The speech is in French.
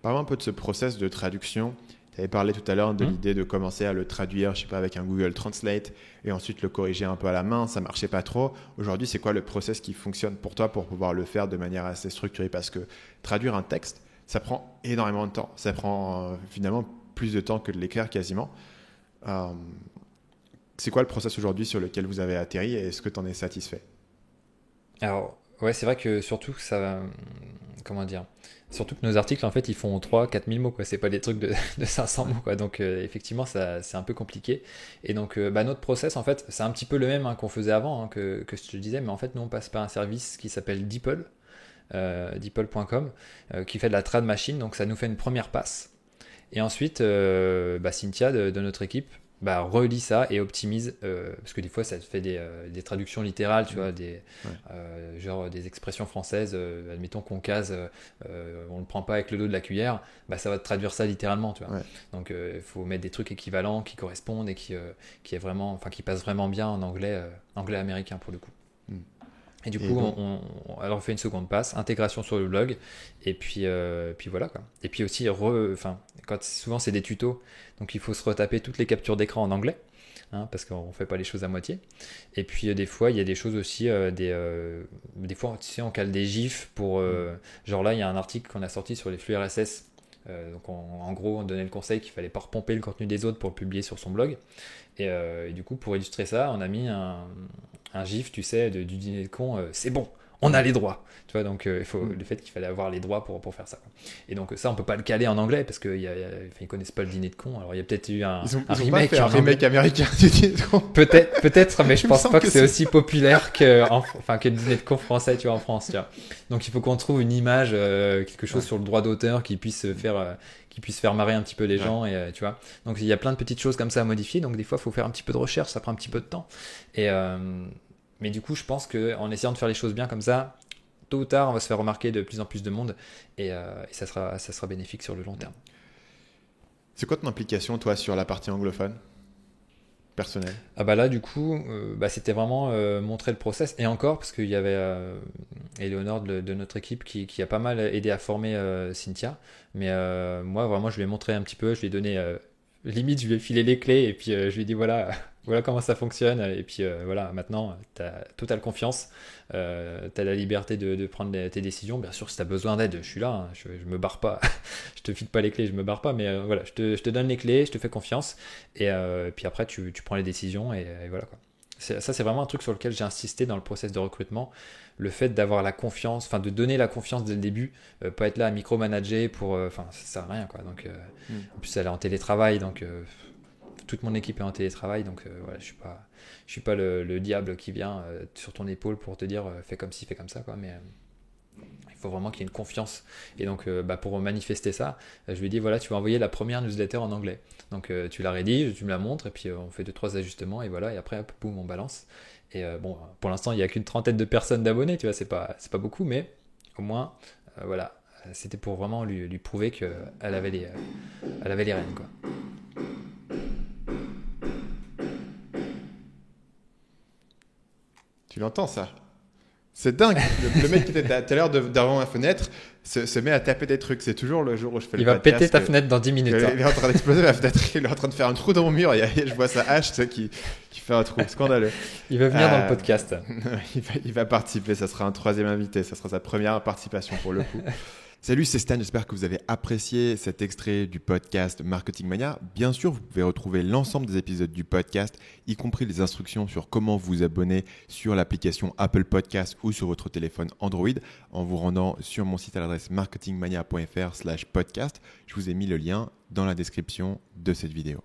Parlons un peu de ce process de traduction. Tu avais parlé tout à l'heure de l'idée de commencer à le traduire, je sais pas, avec un Google Translate et ensuite le corriger un peu à la main. Ça marchait pas trop. Aujourd'hui, c'est quoi le process qui fonctionne pour toi pour pouvoir le faire de manière assez structurée? Parce que traduire un texte, ça prend énormément de temps. Ça prend finalement plus de temps que de l'écrire quasiment. Euh, c'est quoi le process aujourd'hui sur lequel vous avez atterri et est-ce que tu en es satisfait? Alors, ouais, c'est vrai que surtout que ça. Comment dire? Surtout que nos articles, en fait, ils font 3 4 000 mots, quoi. C'est pas des trucs de 500 mots, quoi. Donc, effectivement, ça, c'est un peu compliqué. Et donc, notre process, en fait, c'est un petit peu le même, hein, qu'on faisait avant, hein, que je te disais. Mais en fait, nous, on passe par un service qui s'appelle DeepL, DeepL.com, qui fait de la trad machine. Donc, ça nous fait une première passe. Et ensuite, Cynthia de notre équipe relit ça et optimise, parce que des fois ça te fait des traductions littérales, tu vois, Ouais. genre des expressions françaises, admettons qu'on case, on le prend pas avec le dos de la cuillère, ça va te traduire ça littéralement, tu vois. Ouais. Donc il faut mettre des trucs équivalents qui correspondent et qui est vraiment, enfin, qui passent vraiment bien en anglais, anglais américain pour le coup. Mm. Et du Et coup, donc, alors on fait une seconde passe, intégration sur le blog, et puis voilà quoi. Et puis aussi, souvent c'est des tutos, donc il faut se retaper toutes les captures d'écran en anglais, hein, parce qu'on ne fait pas les choses à moitié. Et puis des fois, il y a des choses aussi, des fois, tu sais, on cale des gifs pour, genre là, il y a un article qu'on a sorti sur les flux RSS. Donc en gros, on donnait le conseil qu'il fallait pas repomper le contenu des autres pour le publier sur son blog. Et du coup, pour illustrer ça, on a mis un gif, tu sais, du dîner de con, c'est bon, on a les droits. Tu vois, donc le fait qu'il fallait avoir les droits pour faire ça, quoi. Et donc ça, on peut pas le caler en anglais parce qu'ils connaissent pas le dîner de con. Alors il y a peut-être eu un ils ont pas remake fait un en anglais. remake américain du Dîner de con. Peut-être, mais je Il me pense semble pas que que c'est c'est- aussi populaire que le dîner de con français, tu vois, en France, tu vois. Donc il faut qu'on trouve une image, quelque chose Ouais. sur le droit d'auteur qui puisse faire marrer un petit peu les Ouais. gens, et tu vois. Donc il y a plein de petites choses comme ça à modifier. Donc des fois, il faut faire un petit peu de recherche, ça prend un petit peu de temps. Et mais du coup, je pense qu'en essayant de faire les choses bien comme ça, tôt ou tard, on va se faire remarquer de plus en plus de monde, et ça sera bénéfique sur le long terme. C'est quoi ton implication, toi, sur la partie anglophone personnelle? Ah bah là du coup c'était vraiment montrer le process, et encore parce qu'il y avait Éléonore de notre équipe qui a pas mal aidé à former Cynthia, mais moi vraiment je lui ai montré un petit peu, je lui ai donné limite je lui ai filé les clés, et puis je lui ai dit voilà voilà comment ça fonctionne, et puis voilà, maintenant tu as totale confiance, tu as la liberté de prendre tes décisions, bien sûr si tu as besoin d'aide je suis là, hein, je me barre pas, je te file pas les clés, je me barre pas, mais voilà, je te donne les clés, je te fais confiance, et puis après tu prends les décisions, et voilà quoi. Ça c'est vraiment un truc sur lequel j'ai insisté dans le process de recrutement, le fait d'avoir la confiance, enfin de donner la confiance dès le début, pas être là à micromanager pour, enfin ça sert à rien quoi. Donc en plus elle est en télétravail, donc toute mon équipe est en télétravail, donc voilà, je suis pas le diable qui vient sur ton épaule pour te dire fais comme ci, fais comme ça quoi, mais il faut vraiment qu'il y ait une confiance. Et donc, pour manifester ça, je lui ai dit voilà, tu vas envoyer la première newsletter en anglais. Donc, tu la rédiges, tu me la montres, et puis on fait 2 3 ajustements, et voilà, et après, hop, boum, on balance. Et bon, pour l'instant, il n'y a qu'une trentaine de personnes d'abonnés, tu vois, c'est pas beaucoup, mais au moins, voilà, c'était pour vraiment lui prouver qu'elle elle avait les rênes, quoi. Tu l'entends, ça? C'est dingue. Le mec qui était tout à l'heure devant ma fenêtre se met à taper des trucs. C'est toujours le jour où je fais Il le va péter podcast ta fenêtre dans 10 minutes. il Hein. est en train d'exploser la fenêtre. Il est en train de faire un trou dans mon mur. Je vois sa hache, tu sais, qui fait un trou. Scandaleux. Il va venir dans le Euh, podcast. il va participer. Ça sera un troisième invité. Ça sera sa première participation pour le coup. Salut, c'est Stan. J'espère que vous avez apprécié cet extrait du podcast Marketing Mania. Bien sûr, vous pouvez retrouver l'ensemble des épisodes du podcast, y compris les instructions sur comment vous abonner sur l'application Apple Podcast ou sur votre téléphone Android en vous rendant sur mon site à l'adresse marketingmania.fr/podcast. Je vous ai mis le lien dans la description de cette vidéo.